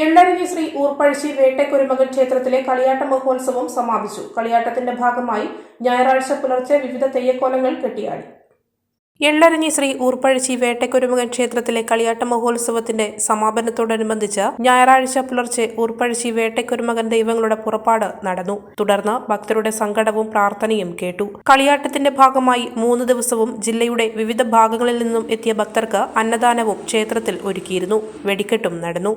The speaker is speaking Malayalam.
എള്ളരിഞ്ഞി ശ്രീ ഊർപ്പഴശ്ശി വേട്ടക്കുരുമകൻ ക്ഷേത്രത്തിലെ കളിയാട്ട മഹോത്സവം സമാപിച്ചു. കളിയാട്ടത്തിന്റെ ഭാഗമായി ഞായറാഴ്ച പുലർച്ചെ വിവിധ തെയ്യക്കോലങ്ങൾ കെട്ടിയാടി. എള്ളരിഞ്ഞി ശ്രീ ഊർപ്പഴശ്ശി വേട്ടക്കുരുമകൻ ക്ഷേത്രത്തിലെ കളിയാട്ട മഹോത്സവത്തിന്റെ സമാപനത്തോടനുബന്ധിച്ച് ഞായറാഴ്ച പുലർച്ചെ ഊർപ്പഴശ്ശി വേട്ടക്കുരുമകൻ ദൈവങ്ങളുടെ പുറപ്പാട് നടന്നു. തുടർന്ന് ഭക്തരുടെ സങ്കടവും പ്രാർത്ഥനയും കേട്ടു. കളിയാട്ടത്തിന്റെ ഭാഗമായി 3 ദിവസവും ജില്ലയുടെ വിവിധ ഭാഗങ്ങളിൽ നിന്നും എത്തിയ ഭക്തർക്ക് അന്നദാനവും ക്ഷേത്രത്തിൽ ഒരുക്കിയിരുന്നു. വെടിക്കെട്ടും നടന്നു.